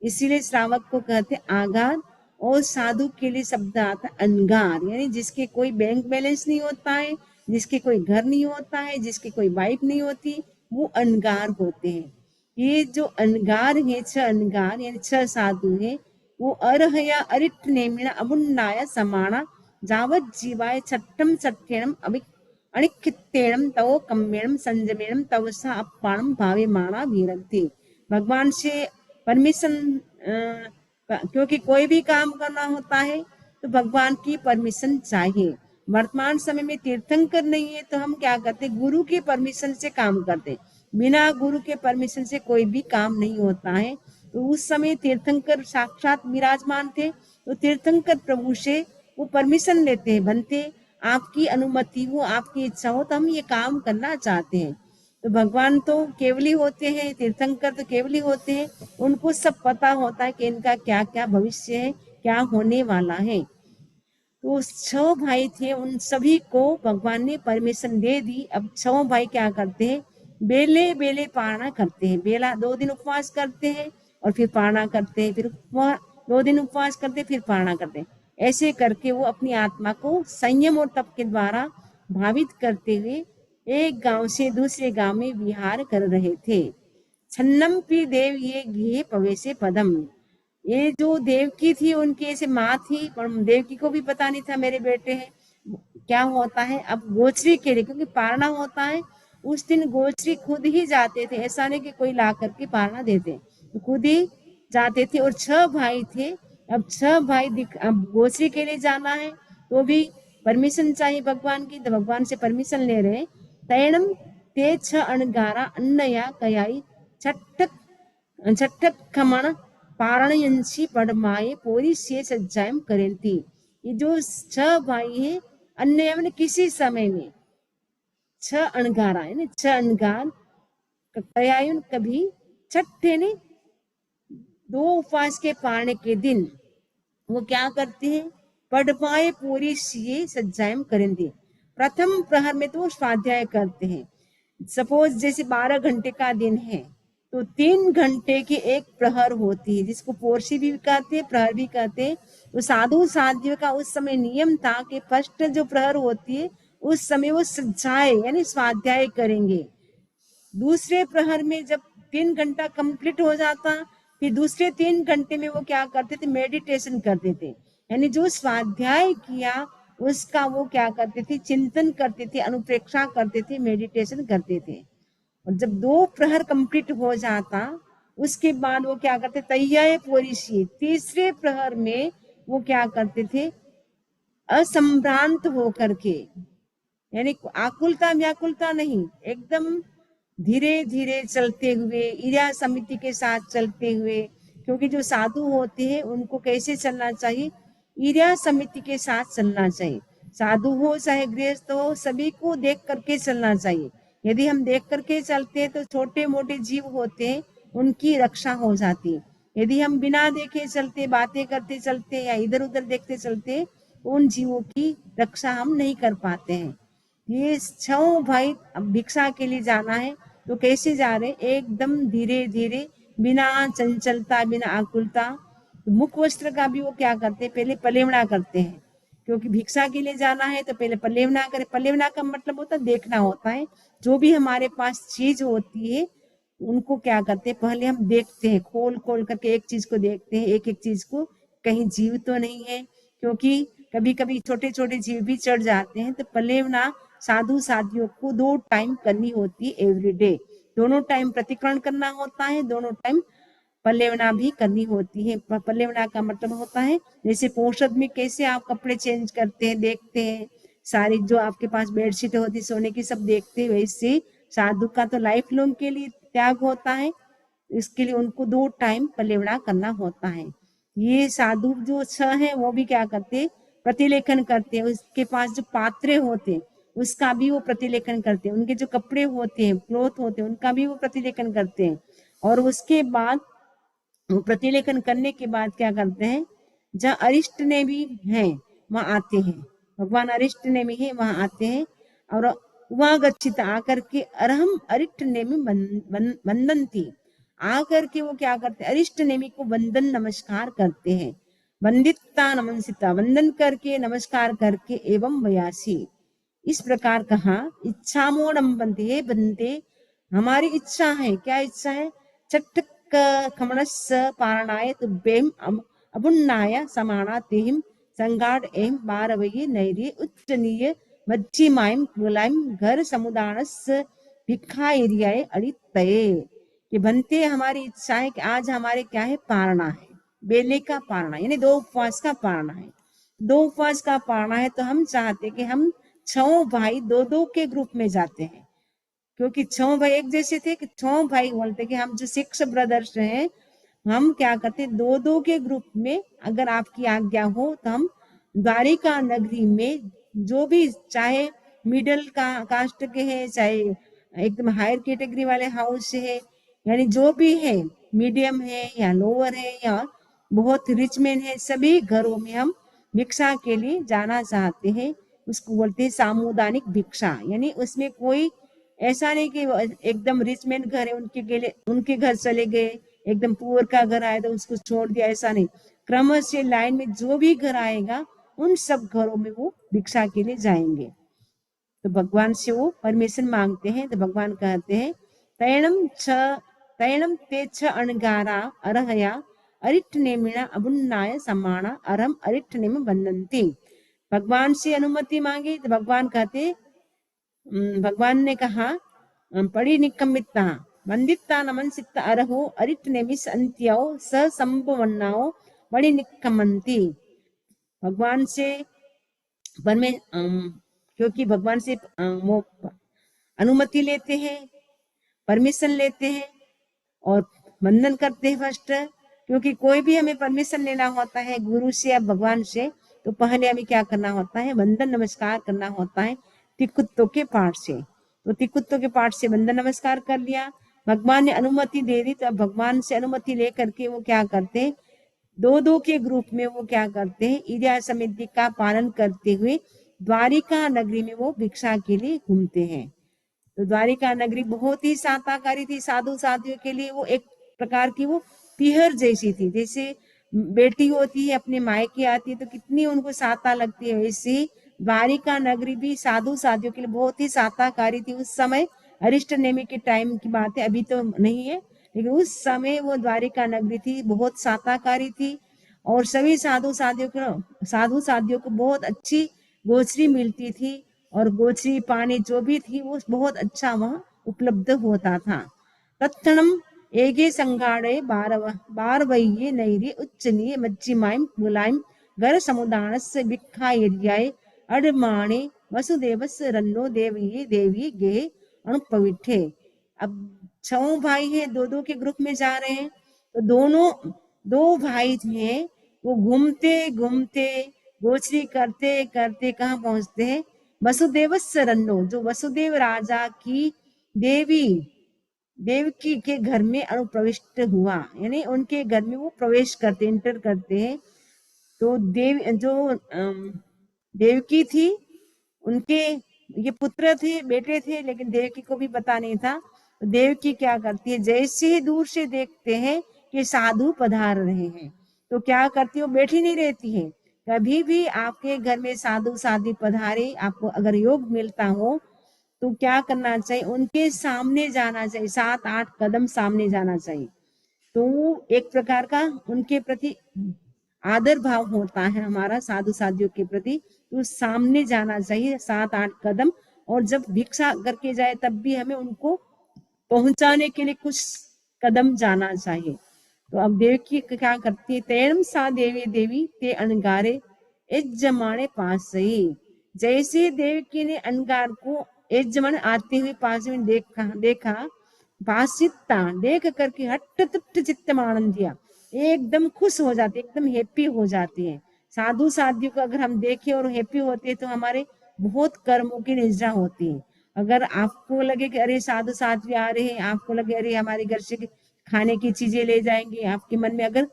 इसीलिए श्रावक को कहते हैं आगार और साधु के लिए शब्द आता है अनगार, यानी जिसके कोई बैंक बैलेंस नहीं होता है, जिसके कोई घर नहीं होता है, जिसकी कोई वाइफ नहीं होती, वो अनगार होते हैं। ये जो अनगार है, 6 अनगार यानी 6 साधु है, वो अरहया अरिट नेमिण अमुन्नाय समाना जावत जीवाय छट्टम सत्यणम अणिखित्तेणम तवो कम्मेणम संजमेणम तवसा अपाणम भावे माणा वीरंती। भगवान से परमिशन, क्योंकि कोई भी काम करना होता है तो भगवान की परमिशन चाहिए। वर्तमान समय में तीर्थंकर नहीं है तो हम क्या करते, गुरु की परमिशन से काम करते। बिना गुरु के परमिशन से कोई भी काम नहीं होता है। तो उस समय तीर्थंकर साक्षात विराजमान थे, तो तीर्थंकर प्रभु से वो परमिशन लेते हैं, बनते आपकी अनुमति हो, आपकी इच्छा हो तो हम ये काम करना चाहते हैं। तो भगवान तो केवली होते हैं, तीर्थंकर तो केवली होते हैं, उनको सब पता होता है कि इनका क्या क्या भविष्य है, क्या होने वाला है। तो 6 भाई थे, उन सभी को भगवान ने परमिशन दे दी। अब 6 भाई क्या करते हैं, बेले बेले पारणा करते हैं। बेला 2 दिन उपवास करते हैं और फिर पारणा करते हैं, फिर 2 दिन उपवास करते हैं, फिर पारणा करते हैं। ऐसे करके वो अपनी आत्मा को संयम और तप के द्वारा भावित करते हुए एक गांव से दूसरे गांव में विहार कर रहे थे। छन्नम पी देव ये गिहे पवेसे पदम। ये जो देवकी थी उनकी ऐसे माँ थी, पर देवकी को भी पता नहीं था मेरे बेटे हैं। क्या होता है, अब गोचरी के लिए, क्योंकि पारणा होता है उस दिन गोचरी खुद ही जाते थे, ऐसा नहीं कि कोई ला करके पारणा देते, तो खुद ही जाते थे। और 6 भाई थे। अब 6 भाई अब गोचरी के लिए जाना है तो भी परमिशन चाहिए भगवान की, तो भगवान से परमिशन ले रहे। तैणम ते 6 अणगारा अन्नया कयाई छठक छठक खमण पारणयंशी पड़माए पोरी से सज्जायम करेंती। ये जो 6 भाई है, अन्य मैंने किसी समय में 6 अणगारा है ना, 6 अणगार कयायुन कभी छठे ने 2 उपवास के पारने के दिन वो क्या करते हैं, पड़माए पूरी सीए सज्जायम करेंगे। प्रथम प्रहर में तो वो स्वाध्याय करते हैं। सपोज जैसे 12 घंटे का दिन है तो 3 घंटे की एक प्रहर होती है, जिसको पोर्शी भी कहते हैं, प्रहर भी कहते हैं। तो साधु साध्यों का उस समय नियम था कि फर्स्ट जो प्रहर होती है उस समय वो सज्जाए यानी स्वाध्याय करेंगे। दूसरे प्रहर में जब 3 घंटा कंप्लीट हो जाता, फिर दूसरे 3 घंटे में वो क्या करते थे, मेडिटेशन करते थे, यानी जो स्वाध्याय किया उसका वो क्या करते थे, चिंतन करते थे, अनुप्रेक्षा करते थे, मेडिटेशन करते थे। और जब 2 प्रहर कंप्लीट हो जाता उसके बाद वो क्या करते, तैयार पोरिशी, तीसरे प्रहर में वो क्या करते थे, असंभ्रांत होकर के, यानी आकुलता व्याकुलता नहीं, एकदम धीरे धीरे चलते हुए, ईर्या समिति के साथ चलते हुए। क्योंकि जो साधु होते हैं उनको कैसे चलना चाहिए, ईर्या समिति के साथ चलना चाहिए। साधु हो चाहे गृहस्थ हो, सभी को देख करके चलना चाहिए। यदि हम देख करके चलते हैं तो छोटे मोटे जीव होते हैं उनकी रक्षा हो जाती है। यदि हम बिना देखे चलते, बातें करते चलते या इधर उधर देखते चलते, उन जीवों की रक्षा हम नहीं कर पाते हैं। ये 6 भाई अब भिक्षा के लिए जाना है तो कैसे जा रहे, एकदम धीरे धीरे, बिना चंचलता, बिना आकुलता। मुख वस्त्र का भी वो क्या करते हैं, पहले पलेवना करते हैं, क्योंकि भिक्षा के लिए जाना है तो पहले पलेवना करें। पलेवना का मतलब होता है देखना होता है। जो भी हमारे पास चीज होती है उनको क्या करते हैं, पहले हम देखते हैं, खोल खोल करके एक चीज को देखते हैं, एक एक चीज को, कहीं जीव तो नहीं है, क्योंकि कभी कभी छोटे छोटे जीव भी चढ़ जाते हैं। तो पलेवना साधु साधियों को 2 टाइम करनी होती है एवरीडे। दोनों टाइम प्रतिकरण करना होता है, दोनों टाइम पलेवना भी करनी होती है। पलेवना का मतलब होता है जैसे पोषद में कैसे आप कपड़े चेंज करते हैं, देखते हैं, सारी जो आपके पास बेडशीट होती है सोने की सब देखते हैं, वैसे साधु का तो लाइफ लॉन्ग के लिए त्याग होता है। इसके लिए उनको 2 टाइम पलेवना करना होता है। ये साधु जो 6 है वो भी क्या करते, प्रतिलेखन करते हैं। उसके पास जो पात्रे होते हैं उसका भी वो प्रतिलेखन करते हैं, उनके जो कपड़े होते हैं, क्लोथ होते हैं, उनका भी वो प्रतिलेखन करते हैं। और उसके बाद वो प्रतिलेखन करने के बाद क्या करते हैं, जहाँ अरिष्ट ने भी है वहां आते हैं, भगवान अरिष्ट ने भी है वहां आते हैं। और वहां गच्छित आकर के अरहम अरिष्ट नेमि वंदन थी, आकर के वो क्या करते हैं, अरिष्ट नेमि को वंदन नमस्कार करते हैं। वंदिता नमनसिता, वंदन करके नमस्कार करके एवं वयासी, इस प्रकार कहा। इच्छा मोड़म बनते, हे बनते हमारी इच्छा है, क्या इच्छा है? चट्ट खमणस्स पारणाय तुभ्यम अपुन्नाय समाना तेहिम संगाड़ एम बारवये नैरे उच्चनीय मध्यमायम कुलायम घर समुदानस्य भिक्षा एरियाए अड़ितये, कि बनते हमारी इच्छा है कि आज हमारे क्या है? पारना है, बेले का पारना, यानी 2 उपवास का पारना है। 2 उपवास का पारना है तो हम चाहते कि हम 6 भाई 2-2 के ग्रुप में जाते हैं, क्योंकि 6 भाई एक जैसे थे कि 6 भाई बोलते कि हम जो 6 ब्रदर्स हैं, हम क्या करते 2-2 के ग्रुप में, अगर आपकी आज्ञा हो तो हम द्वारिका नगरी में जो भी, चाहे मिडिल का कास्ट के हैं, चाहे एकदम हायर कैटेगरी वाले हाउस है, यानी जो भी है, मीडियम है या लोअर है या बहुत रिच मैन है, सभी घरों में हम भिक्षा के लिए जाना चाहते हैं। उसको बोलते हैं सामुदायिक भिक्षा, यानी उसमें कोई ऐसा नहीं कि एकदम रिच मैन घर है उनके घर चले गए, एकदम पुअर का घर आया तो उसको छोड़ दिया, ऐसा नहीं। क्रम से लाइन में जो भी घर आएगा उन सब घरों में वो भिक्षा के लिए जाएंगे। तो भगवान से वो परमिशन मांगते हैं, तो भगवान कहते हैं तैणम ते छ अणगारा अरहया अरिट नेमिना अबुन्नाय समाना अरम अरिट नेम बंदंती। भगवान से अनुमति मांगी तो भगवान कहते, भगवान ने कहा पड़ी निकमिता वंदिता नमनसिता अरहो अरिट नेमिस अंत्यो स संभवन्नाओ बड़ी निकमंती। भगवान से क्योंकि भगवान से वो अनुमति लेते हैं, परमिशन लेते हैं और वंदन करते हैं फर्स्ट, क्योंकि कोई भी हमें परमिशन लेना होता है गुरु से या भगवान से, तो पहले हमें क्या करना होता है? वंदन नमस्कार करना होता है तिकुत्तों के पाठ से। तो तिकुत्तों के पाठ से वंदन नमस्कार कर लिया, भगवान ने अनुमति दे दी, तो अब भगवान से अनुमति लेकर के वो क्या करते हैं? 2-2 के ग्रुप में वो क्या करते हैं? ईर्या समिति का पालन करते हुए द्वारिका नगरी में वो भिक्षा के लिए घूमते हैं। तो द्वारिका नगरी बहुत ही साताकारी थी, साधु साधियों के लिए वो एक प्रकार की वो पिहर जैसी थी। जैसे बेटी होती है अपने मायके आती है तो कितनी उनको साता लगती है, वैसे द्वारिका नगरी भी साधु साधियों के लिए बहुत ही साताकारी थी उस समय। अरिष्ट नेमि के टाइम की बात है, अभी तो नहीं है, लेकिन उस समय वो द्वारिका नगरी थी, बहुत साताकारी थी। और सभी साधु साधियों को बहुत अच्छी गोचरी मिलती थी, और गोचरी पानी जो भी थी वो बहुत अच्छा वहां उपलब्ध होता था। तत्क्षणम एगे संगाड़े बारवये नैरी उच्चनीय मज्जिमायम मुलायम घर समुदानस्य भिक्षा एरियाए अडमाणे वसुदेवस्य रन्नो देवी देवी गे अनुपविठे। अब 6 भाई हैं, 2-2 के ग्रुप में जा रहे हैं, तो दोनों 2 भाई हैं, वो घूमते घूमते गोचरी करते करते कहाँ पहुंचते हैं? वसुदेवस्य रन्नो, जो वसुदेव राजा की देवकी के घर में अनुप्रविष्ट हुआ, यानी उनके घर में वो प्रवेश करते, एंटर करते हैं। तो देवकी थी, उनके ये पुत्र थे, बेटे थे, लेकिन देवकी को भी पता नहीं था। तो देवकी क्या करती है? जैसे ही दूर से देखते हैं कि साधु पधार रहे हैं, तो क्या करती है? वो बैठी नहीं रहती है। कभी भी आपके घर में साधु साध्वी पधारे, आपको अगर योग मिलता हो तो क्या करना चाहिए? उनके सामने जाना चाहिए, 7-8 कदम सामने जाना चाहिए। तो एक प्रकार का उनके प्रति आदर भाव होता है हमारा साधु साधियों के प्रति, तो सामने जाना चाहिए 7-8 कदम। और जब भिक्षा करके जाए तब भी हमें उनको पहुंचाने के लिए कुछ कदम जाना चाहिए। तो अब देवकी क्या करती है? तैणम सा देवी ते अनगारे यजमाने पास सही। जैसे देवकी ने अनगार को यजमान आते हुए पास में देखा भाषिता देख करके हट्ट तुट्ट चित्त आनंद दिया, एकदम खुश हो जाती, एकदम हैप्पी हो जाती है। साधु साधियों को अगर हम देखें और हैप्पी होते हैं तो हमारे बहुत कर्मों की निजरा होती है। अगर आपको लगे कि अरे साधु साध्वी आ रहे हैं, आपको लगे अरे हमारे घर से खाने की चीजें ले जाएंगे, आपके मन में अगर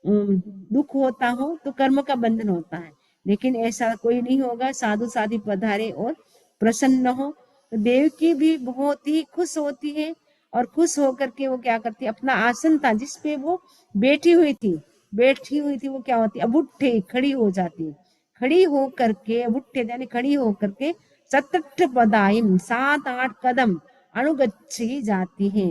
दुख होता हो तो कर्म का बंधन होता है, लेकिन ऐसा कोई नहीं होगा। साधु साध्वी पधारे और प्रसन्न हो, तो देवकी भी बहुत ही खुश होती है। और खुश होकर के वो क्या करती है? अपना आसन था जिसपे वो बैठी हुई थी, बैठी हुई थी वो क्या होती, अब उठे खड़ी हो जाती, खड़ी हो करके, अब उठे यानी खड़ी हो करके, सतठ पदाइम 7-8 कदम अनुगच्छी जाती है,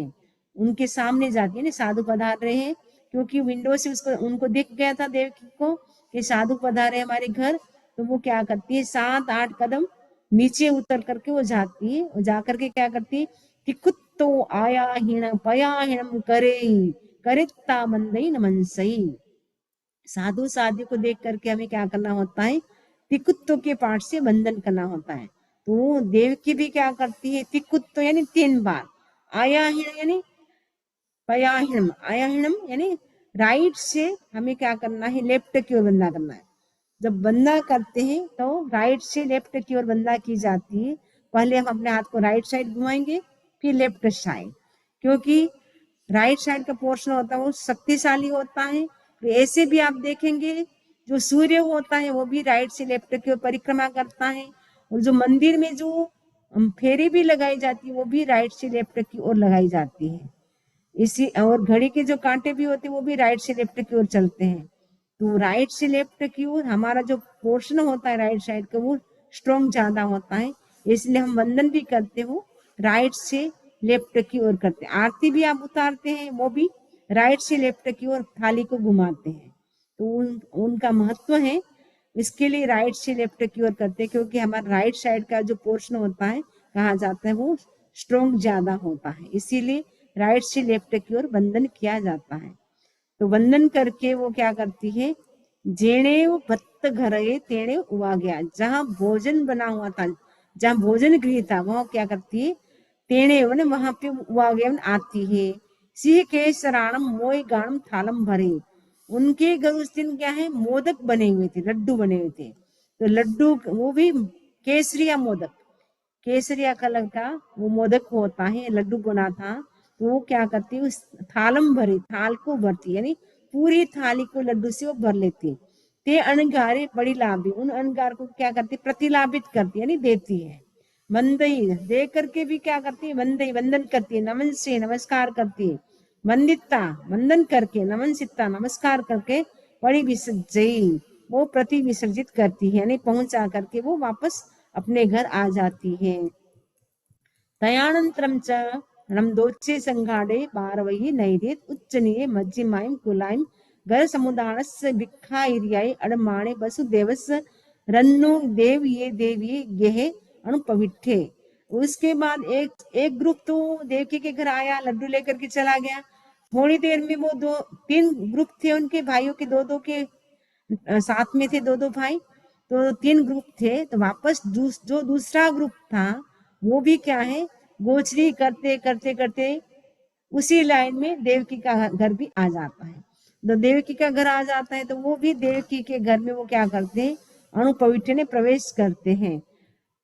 उनके सामने जाती है ना, साधु पधार रहे हैं, क्योंकि विंडो से उसको उनको दिख गया था देवकी को कि साधु पधारे हमारे घर, तो वो क्या करती है 7-8 कदम नीचे उतर करके वो जाती है, और जाकर के क्या करती है कि कुत्तो आया हिण पया हिणम करे करिता मंदई नमनसई। साधु साध्य को देख करके हमें क्या करना होता है, तिकुत्तो के पाठ से वंदन करना होता है। तो देवकी भी क्या करती है, तिकुत्तो यानी 3 बार, आया हिण यानी पयाहिणम, आयाहिणम यानी राइट से हमें क्या करना है, लेफ्ट की ओर बंदा करना है। जब बंदा करते हैं तो राइट से लेफ्ट की ओर बंदा की जाती है। पहले हम अपने हाथ को राइट साइड घुमाएंगे, फिर लेफ्ट साइड, क्योंकि राइट साइड का पोर्शन होता है वो शक्तिशाली होता है। तो ऐसे भी आप देखेंगे जो सूर्य होता है वो भी राइट से लेफ्ट की ओर परिक्रमा करता है, और जो मंदिर में जो फेरी भी लगाई जाती है वो भी राइट से लेफ्ट की ओर लगाई जाती है। इसी और घड़ी के जो कांटे भी होते हैं वो भी राइट से लेफ्ट की ओर चलते हैं। तो राइट से लेफ्ट की ओर हमारा जो पोर्शन होता है राइट साइड का वो स्ट्रॉन्ग ज्यादा होता है, इसलिए हम वंदन भी करते हो राइट से लेफ्ट की ओर करते हैं। आरती भी आप उतारते हैं वो भी राइट से लेफ्ट की ओर थाली को घुमाते हैं। तो उनका महत्व है, इसके लिए राइट से लेफ्ट की ओर करते हैं, क्योंकि हमारा राइट साइड का जो पोर्शन होता है कहा जाता है वो स्ट्रॉन्ग ज्यादा होता है, इसीलिए राइट से लेफ्ट की ओर वंदन किया जाता है। तो वंदन करके वो क्या करती है, जेणे भत्त घर तेणे हुआ गया, जहाँ भोजन बना हुआ था, जहाँ भोजन गृह था वह क्या करती है, तेणे वहां पे हुआ गया आती है। सिंह के शराणम मोय गाणम थालम भरे, उनके घर उस दिन क्या है, मोदक बने हुए थे, लड्डू बने हुए थे। तो लड्डू वो भी केसरिया मोदक, केसरिया कलर का वो मोदक होता है, लड्डू बना था। तो वो क्या करती है, उस थालम भरे, थाल को भरती यानी पूरी थाली को लड्डू से वो भर लेती। ते अणगारे बड़ी लाभी, उन अणगार को क्या करती, प्रतिलाभित करती यानी देती है। वंदई दे करके भी क्या करती है, वंदई वंदन करती है, नमन से नमस्कार करती है, वंदिता वंदन करके, नमन सिता नमस्कार करके, बड़ी विसर्जयी वो प्रति विसर्जित करती है, यानी पहुंचा करके वो वापस अपने घर आ जाती है। तयानंतरम च नमदोच्चे संघाड़े पारवही नैरेत उच्चनीये मज्जिमायम कुलायम घर समुदानस्य भिक्षाइर्याय अड़माणे वसुदेवस रन्नो देविये देवी गेहे अणुपविठे। उसके बाद एक ग्रुप तो देवकी के घर आया, लड्डू लेकर के चला गया। थोड़ी देर में वो 2-3 ग्रुप थे उनके भाइयों के, दो के साथ में थे 2 भाई, तो 3 ग्रुप थे। तो वापस जो दूसरा ग्रुप था वो भी क्या है, गोचरी करते करते करते उसी लाइन में देवकी का घर भी आ जाता है। तो देवकी का घर आ जाता है तो वो भी देवकी के घर में वो क्या करते हैं, अणुपवित्र ने प्रवेश करते हैं,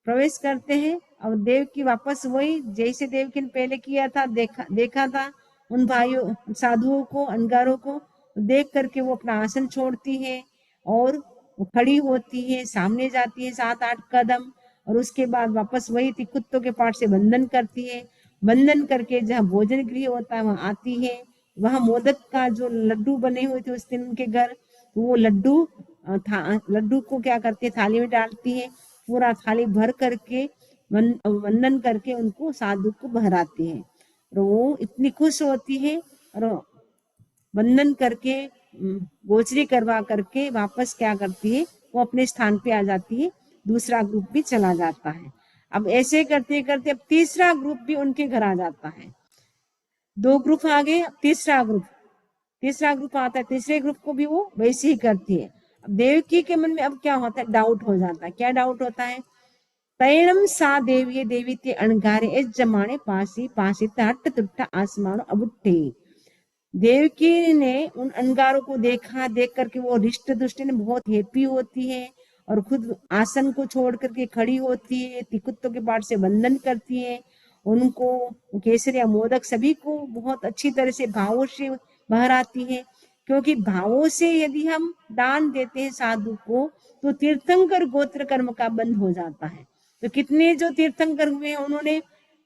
प्रवेश करते हैं। और देवकी वापस वही जैसे देवकी ने पहले किया था, देखा था उन भाइयों साधुओं को, अनगारों को देख करके वो अपना आसन छोड़ती है और वो खड़ी होती है, सामने जाती है 7-8 कदम, और उसके बाद वापस वही कुत्तों के पाठ से वंदन करती है। वंदन करके जहाँ भोजन गृह होता है वहां आती है। वहां मोदक का जो लड्डू बने हुए थे उस दिन उनके घर, तो वो लड्डू को क्या करती है, थाली में डालती है, पूरा थाली भर करके वंदन करके उनको साधु को बहराती है। और वो इतनी खुश होती है, और वंदन करके गोचरी करवा करके वापस क्या करती है, वो अपने स्थान पे आ जाती है। दूसरा ग्रुप भी चला जाता है। अब ऐसे करते करते अब तीसरा ग्रुप भी उनके घर आ जाता है। 2 ग्रुप आ गए, तीसरा ग्रुप आता है, तीसरे ग्रुप को भी वो वैसे ही करती है। अब देवकी के मन में अब क्या होता है, डाउट हो जाता है। क्या डाउट होता है, तैणम सा देवी देवी ते अणगारे इस जमाने पासी पासी हट तुट्टा आसमानो अबुट्टे। देवकी ने उन अंगारों को देखा, देख करके वो रिष्ट दुष्ट ने बहुत हैप्पी होती है, और खुद आसन को छोड़ करके खड़ी होती है, तिकुत्तों के पाठ से वंदन करती है, उनको केसरिया मोदक सभी को बहुत अच्छी तरह से भावों से बहराती है। क्योंकि भावों से यदि हम दान देते हैं साधु को तो तीर्थंकर गोत्र कर्म का बंद हो जाता है। तो कितने जो तीर्थंकर हुए हैं उन्होंने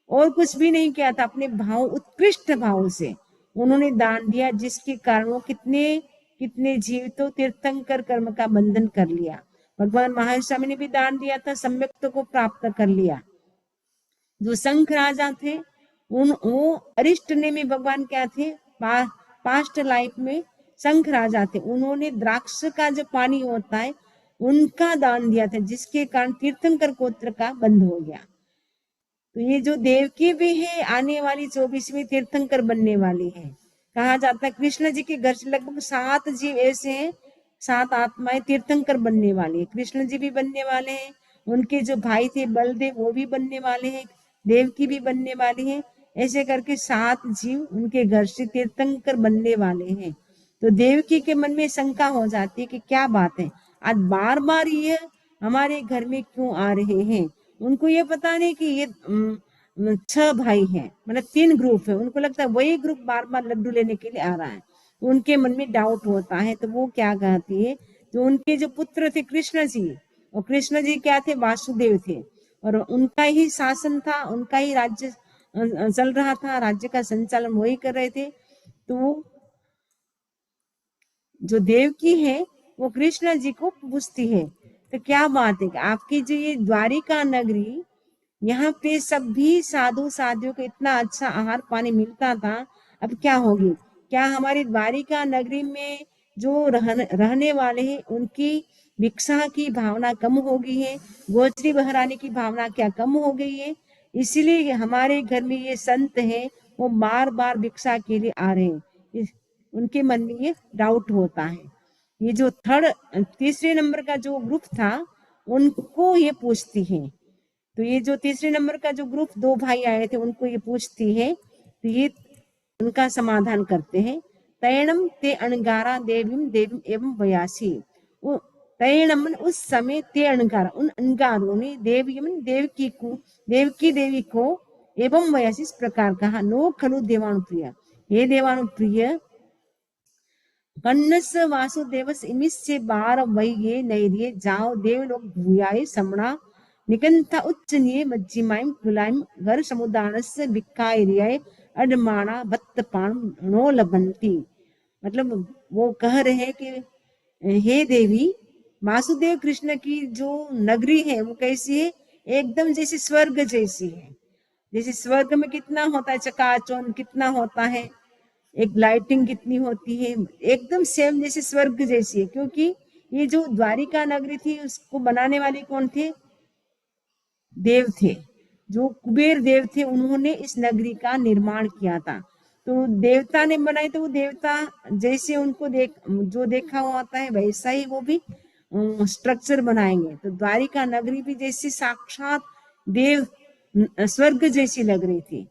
और कुछ भी नहीं किया था, अपने भाव उत्कृष्ट भाव से उन्होंने दान दिया, जिसके कारण वो कितने कितने जीव तो तीर्थंकर कर्म का बंधन कर लिया। भगवान महावीर स्वामी ने भी दान दिया था, सम्यक्त को प्राप्त कर लिया। जो शंख राजा थे वो अरिष्ट ने में भगवान क्या थे, पास्ट लाइफ में शंख राजा थे। उन्होंने द्राक्ष का जो पानी होता है उनका दान दिया था, जिसके कारण तीर्थंकर गोत्र का बंध हो गया। तो ये जो देवकी भी है आने वाली 24वीं तीर्थंकर बनने वाली है। कहा जाता है कृष्ण जी के घर से लगभग 7 जीव ऐसे हैं, 7 आत्माएं तीर्थंकर बनने वाली है। कृष्ण जी भी बनने वाले हैं, उनके जो भाई थे बलदेव वो भी बनने वाले हैं, देवकी भी बनने वाली है। ऐसे करके 7 जीव उनके घर से तीर्थंकर बनने वाले हैं। तो देवकी के मन में शंका हो जाती है कि क्या बात है, आज बार बार ये हमारे घर में क्यों आ रहे हैं। उनको ये पता नहीं कि ये 6 भाई हैं, मतलब 3 ग्रुप है। उनको लगता है वही ग्रुप बार बार लड्डू लेने के लिए आ रहा है। उनके मन में डाउट होता है। तो वो क्या कहती है, जो उनके जो पुत्र थे कृष्ण जी, और कृष्ण जी क्या थे, वासुदेव थे, और उनका ही शासन था, उनका ही राज्य चल रहा था, राज्य का संचालन वही कर रहे थे। तो जो देवकी है वो कृष्ण जी को पूछती है, तो क्या बात है कि आपकी जो ये द्वारिका नगरी, यहाँ पे सभी साधु साधियों को इतना अच्छा आहार पानी मिलता था, अब क्या होगी। क्या हमारी द्वारिका नगरी में जो रहने वाले हैं उनकी भिक्षा की भावना कम हो गई है, गोचरी बहराने की भावना क्या कम हो गई है। इसीलिए हमारे घर में ये संत हैं, वो बार बार भिक्षा के लिए आ रहे हैं। उनके मन में ये डाउट होता है। ये जो तीसरे नंबर का जो ग्रुप था उनको ये पूछती है। तो ये जो तीसरे नंबर का जो ग्रुप 2 भाई आए थे उनको ये पूछती है, तो ये उनका समाधान करते हैं। तैणम ते अणगारा देवीम देवीम एवं वयासी। वो तैणम उस समय ते अणगारा, उन अणगारों ने देवीम देवकी देवी को एवं वयासी इस प्रकार कहा, नो खलु देवानुप्रिय, हे देवानुप्रिय, कन्नस वासुदेवस इमिस्य बार वैये नैर्ये जाओ देवलोक भूयाय समणा निकंता उच्चनीय मज्जिमायम कुलायम घर समुदानस्य भिक्खायर्याय अडमाणा भत्तपाण नो लभंती। मतलब वो कह रहे हैं कि हे देवी, वासुदेव कृष्ण की जो नगरी है वो कैसी है, एकदम जैसे स्वर्ग जैसी है। जैसे स्वर्ग में कितना होता है, चकाचौंध कितना होता है, एक लाइटिंग कितनी होती है, एकदम सेम जैसे स्वर्ग जैसी है। क्योंकि ये जो द्वारिका नगरी थी उसको बनाने वाले कौन थे, देव थे, जो कुबेर देव थे, उन्होंने इस नगरी का निर्माण किया था। तो देवता ने बनाई, तो वो देवता जैसे उनको जो देखा हुआ होता है वैसा ही वो भी स्ट्रक्चर बनाएंगे। तो द्वारिका नगरी भी जैसे साक्षात देव स्वर्ग जैसी लग रही थी।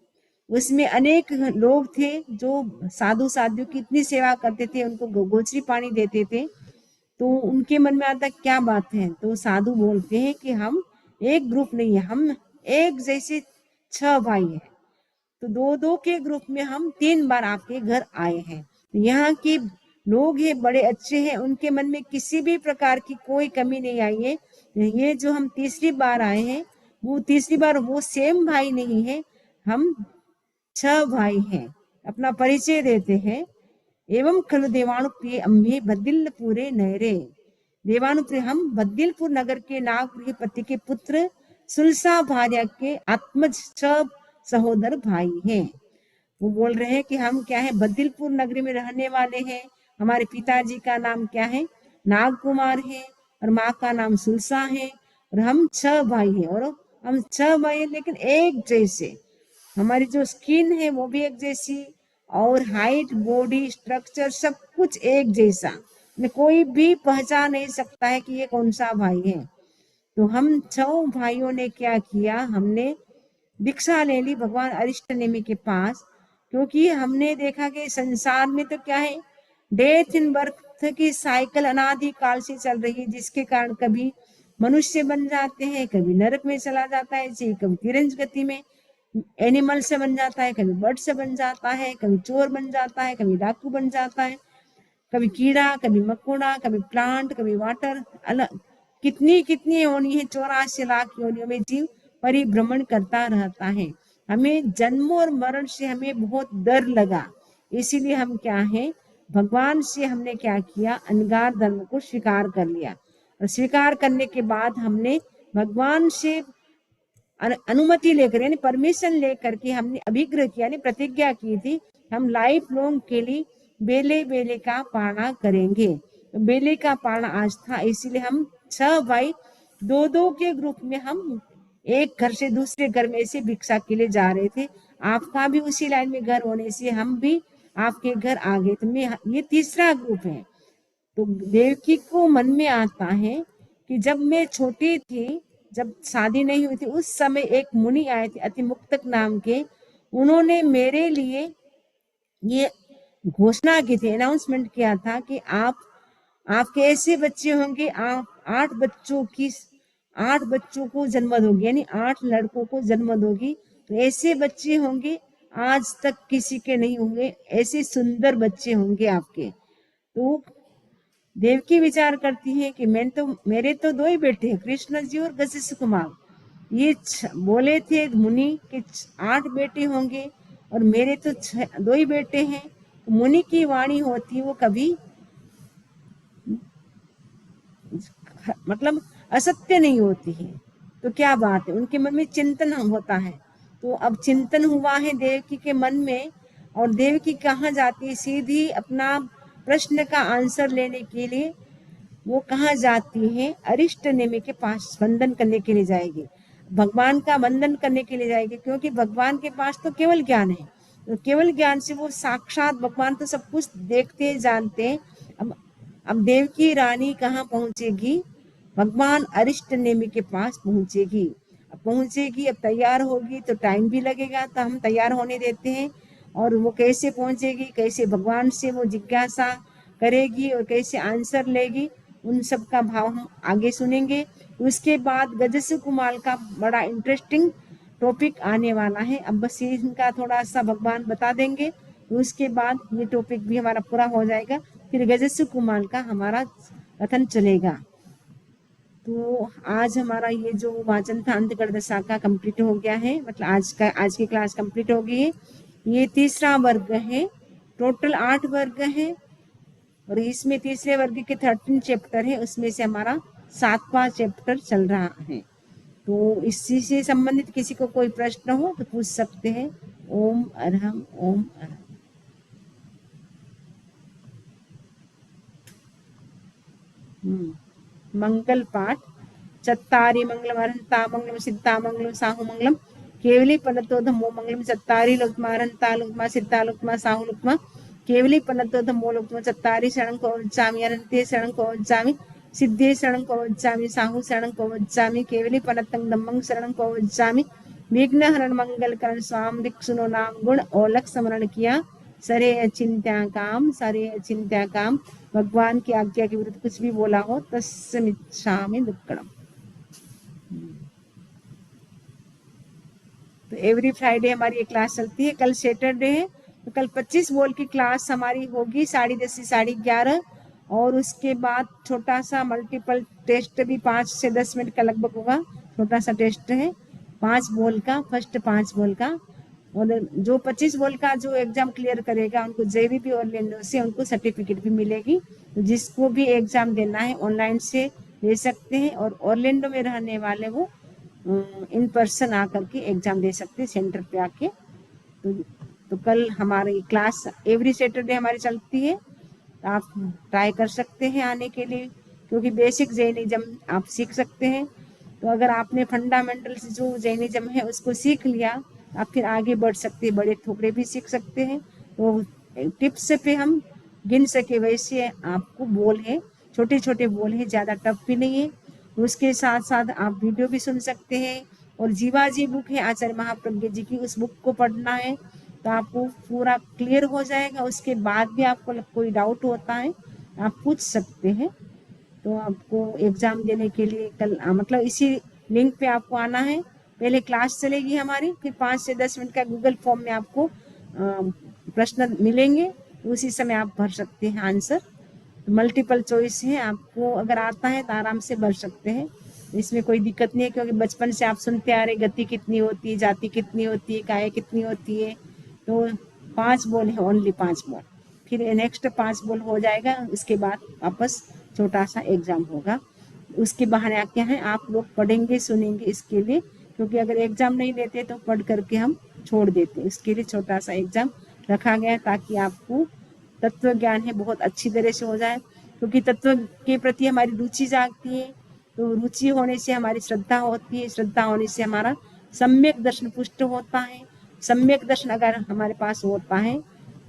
उसमें अनेक लोग थे जो साधु साधियों की इतनी सेवा करते थे, उनको गोचरी पानी देते थे। तो उनके मन में आता क्या बात है, तो साधु बोलते हैं कि हम एक ग्रुप नहीं है, हम एक जैसे 6 भाई हैं। तो 2-2 के ग्रुप में हम 3 बार आपके घर आए हैं। तो यहाँ के लोग हैं बड़े अच्छे हैं, उनके मन में किसी भी प्रकार की कोई कमी नहीं आई है। ये जो हम तीसरी बार आए हैं, वो तीसरी बार वो सेम भाई नहीं है, हम 6 भाई हैं। अपना परिचय देते हैं। एवं खलु देवानुप्रिय अम्भे बद्दिलपुरे नयरे। देवानुप्रिय, हम बद्दिलपुर नगर के नागपुर के पति के पुत्र सुलसा भार्या के आत्मज 6 सहोदर भाई हैं। वो बोल रहे हैं कि हम क्या है, बद्दिलपुर नगरी में रहने वाले हैं। हमारे पिताजी का नाम क्या है, नाग कुमार है, और माँ का नाम सुलसा है, और हम 6 भाई हैं। और हम 6 भाई हैं लेकिन एक जैसे, हमारी जो स्किन है वो भी एक जैसी, और हाइट बॉडी स्ट्रक्चर सब कुछ एक जैसा, कोई भी पहचान नहीं सकता है कि ये कौन सा भाई है। तो हम 6 भाइयों ने क्या किया, हमने दीक्षा ले ली भगवान अरिष्ट नेमि के पास। क्योंकि हमने देखा कि संसार में तो क्या है, डेथ इन बर्थ की साइकिल अनादि काल से चल रही है, जिसके कारण कभी मनुष्य बन जाते हैं, कभी नरक में चला जाता है, कभी तिरंज गति में एनिमल से बन जाता है, कभी बर्ड से बन जाता है, कभी चोर बन जाता है, कभी डाकू बन जाता है, कभी कीड़ा, कभी मकोड़ा, कभी प्लांट, कभी वाटर, अलग कितनी कितनी योनि है, 84 लाख योनियों में जीव परिभ्रमण करता रहता है। हमें जन्म और मरण से हमें बहुत डर लगा, इसीलिए हम क्या है, भगवान से हमने क्या किया, अनगार धर्म को स्वीकार कर लिया, और स्वीकार करने के बाद हमने भगवान से अनुमति लेकर यानी परमिशन लेकर के हमने अभिग्रह किया यानी प्रतिज्ञा की थी, हम लाइफ लॉन्ग के लिए बेले बेले का पारणा करेंगे। तो बेले का पारणा आज था, इसीलिए हम 6 भाई 2-2 के ग्रुप में हम एक घर से दूसरे घर में से भिक्षा के लिए जा रहे थे। आपका भी उसी लाइन में घर होने से हम भी आपके घर आ गए। तो मैं ये तीसरा ग्रुप है। तो देवकी को मन में आता है कि जब मैं छोटी थी, जब शादी नहीं हुई थी, उस समय एक मुनि आए थे अतिमुक्तक नाम के, उन्होंने मेरे लिए ये घोषणा की थी, अनाउंसमेंट किया था कि आपके ऐसे बच्चे होंगे, आप 8 बच्चों को जन्म दोगी यानी 8 लड़कों को जन्म दोगी। तो ऐसे बच्चे होंगे आज तक किसी के नहीं होंगे, ऐसे सुंदर बच्चे होंगे आपके। तो देवकी विचार करती है कि मेरे तो 2 ही बेटे हैं, कृष्ण जी और गजस कुमार। ये बोले थे मुनि कि 8 बेटे होंगे और मेरे तो 2 ही बेटे हैं। मुनि की वाणी होती वो कभी मतलब असत्य नहीं होती है। तो क्या बात है, उनके मन में चिंतन होता है। तो अब चिंतन हुआ है देवकी के मन में, और देवकी कहाँ जाती है, सीधी अपना प्रश्न का आंसर लेने के लिए वो कहाँ जाती है, अरिष्ट नेमि के पास वंदन करने के लिए जाएगी, भगवान का वंदन करने के लिए जाएगी, क्योंकि भगवान के पास तो केवल ज्ञान है। तो केवल ज्ञान से वो साक्षात भगवान तो सब कुछ देखते जानते हैं। अब देवकी रानी कहाँ पहुंचेगी, भगवान अरिष्ट नेमि के पास पहुंचेगी। अब पहुंचेगी, अब तैयार होगी तो टाइम भी लगेगा, तो हम तैयार होने देते हैं। और वो कैसे पहुंचेगी, कैसे भगवान से वो जिज्ञासा करेगी और कैसे आंसर लेगी, उन सब का भाव हम आगे सुनेंगे। उसके बाद गजस कुमार का बड़ा इंटरेस्टिंग टॉपिक आने वाला है। अब बस इनका थोड़ा सा भगवान बता देंगे, उसके बाद ये टॉपिक भी हमारा पूरा हो जाएगा, फिर गजस कुमार का हमारा कथन चलेगा। तो आज हमारा ये जो वाचन था अंतगढ़ दशा का कंप्लीट हो गया है, मतलब आज की क्लास कंप्लीट हो गई है। ये तीसरा वर्ग है, टोटल 8 वर्ग है, और इसमें तीसरे वर्ग के 13 चैप्टर है, उसमें से हमारा 7वां चैप्टर चल रहा है। तो इसी से संबंधित किसी को कोई प्रश्न हो तो पूछ सकते हैं। ओम अरहम ओम अरहम। मंगल पाठ। चत्तारि मंगलम अरहंता मंगलम सिद्धा मंगलम साहु मंगलम केवली पनतो धम्मो मंगलम चत्तारि लोकमा अरहंता लोकमा सिद्धा लोकमा साहु लोकमा केवली पनतो धम्मो लोकमा चत्तारि शरणं को वज्जामि अरहंते शरणं को वज्जामि सिद्धे शरणं को वज्जामि साहु शरणं को वज्जामि केवली पनतं धम्मं शरणं को वज्जामि विघ्न हरण मंगल करण स्वाम दिक्सुनो नाम गुण ओलख स्मरण किया सरे अचिंत्या काम सरे अचिंत्या काम। भगवान की आज्ञा के विरुद्ध कुछ भी बोला हो तस्मिच्छामि दुक्कड़म। तो एवरी फ्राइडे हमारी ये क्लास चलती है। कल सैटरडे है, तो कल 25 बोल की क्लास हमारी होगी 10:30 से 11:30, और उसके बाद छोटा सा मल्टीपल टेस्ट भी 5 से 10 मिनट का लगभग होगा। छोटा सा टेस्ट है 5 बोल का, फर्स्ट 5 बोल का, और जो 25 बोल का जो एग्जाम क्लियर करेगा उनको JVP ऑरलैंडो से उनको सर्टिफिकेट भी मिलेगी। तो जिसको भी एग्जाम देना है ऑनलाइन से दे सकते हैं, और ऑरलैंडो में रहने वाले वो इन पर्सन आकर के एग्जाम दे सकते हैं सेंटर पे आके। तो कल हमारी क्लास एवरी सैटरडे हमारी चलती है, तो आप ट्राई कर सकते हैं आने के लिए, क्योंकि बेसिक जैनिज्म आप सीख सकते हैं। तो अगर आपने फंडामेंटल्स जो जैनिज्म है उसको सीख लिया, आप फिर आगे बढ़ सकते हैं, बड़े थोपड़े भी सीख सकते हैं। तो टिप्स पे हम गिन सके वैसे आपको बोल है, छोटे छोटे बोल है, ज़्यादा टफ भी नहीं है। उसके साथ साथ आप वीडियो भी सुन सकते हैं, और जीवाजी बुक है आचार्य महाप्रज्ञ जी की, उस बुक को पढ़ना है तो आपको पूरा क्लियर हो जाएगा। उसके बाद भी आपको कोई डाउट होता है आप पूछ सकते हैं। तो आपको एग्जाम देने के लिए कल मतलब इसी लिंक पे आपको आना है। पहले क्लास चलेगी हमारी, फिर 5 से 10 मिनट का गूगल फॉर्म में आपको प्रश्न मिलेंगे, उसी समय आप भर सकते हैं आंसर। मल्टीपल चॉइस है, आपको अगर आता है तो आराम से भर सकते हैं, इसमें कोई दिक्कत नहीं है, क्योंकि बचपन से आप सुनते आ रहे गति कितनी होती है, जाति कितनी होती है, काया कितनी होती है। तो 5 बोल है, ओनली 5 बोल, फिर नेक्स्ट 5 बोल हो जाएगा, उसके बाद वापस छोटा सा एग्जाम होगा। उसके बहाने क्या है, आप लोग पढ़ेंगे सुनेंगे इसके लिए, क्योंकि अगर एग्जाम नहीं देते तो पढ़ करके हम छोड़ देते। इसके लिए छोटा सा एग्जाम रखा गया ताकि आपको तत्व ज्ञान है बहुत अच्छी तरह से हो जाए, क्योंकि तत्व के प्रति हमारी रुचि जागती है। तो रुचि होने से हमारी श्रद्धा होती है, श्रद्धा होने से हमारा सम्यक दर्शन पुष्ट होता है। सम्यक दर्शन अगर हमारे पास होता है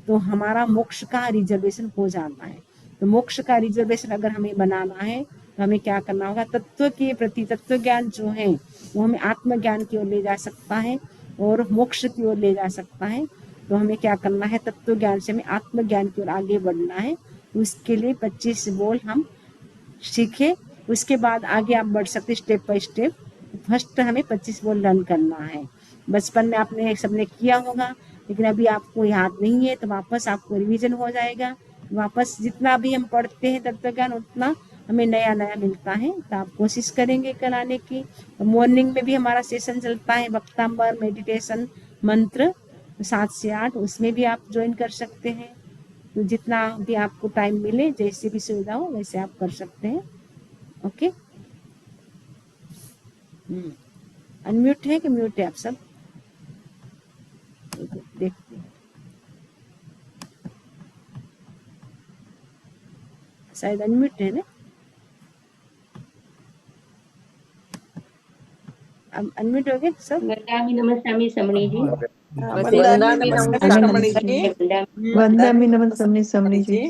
तो हमारा मोक्ष का रिजर्वेशन हो जाता है। तो मोक्ष का रिजर्वेशन अगर हमें बनाना है तो हमें क्या करना होगा, तत्व के प्रति तत्व ज्ञान जो है वो हमें आत्मज्ञान की ओर ले जा सकता है और मोक्ष की ओर ले जा सकता है। तो हमें क्या करना है, तत्व ज्ञान से हमें आत्मज्ञान की ओर आगे बढ़ना है। उसके लिए 25 बोल हम सीखे, उसके बाद आगे आप बढ़ सकते स्टेप बाय स्टेप। फर्स्ट हमें 25 बोल लर्न करना है। बचपन में आपने सबने किया होगा, लेकिन अभी आपको याद नहीं है, तो वापस आपको रिवीजन हो जाएगा। वापस जितना भी हम पढ़ते हैं तत्व ज्ञान उतना हमें नया नया मिलता है। तो आप कोशिश करेंगे कराने की। मॉर्निंग में भी हमारा सेशन चलता है, वक्तांबर मेडिटेशन मंत्र 7 से 8, उसमें भी आप ज्वाइन कर सकते हैं। तो जितना भी आपको टाइम मिले, जैसे भी सुविधा हो वैसे आप कर सकते हैं। ओके, अनम्यूट है कि म्यूट है आप सब? देखते हैं, शायद अनम्यूट है ना। अब अनम्यूट हो गए सब? वंदामि नमस्कामि समणी जी। वंदामि नमस्कामि समणी जी। वंदामि नमस्कामि समणी जी।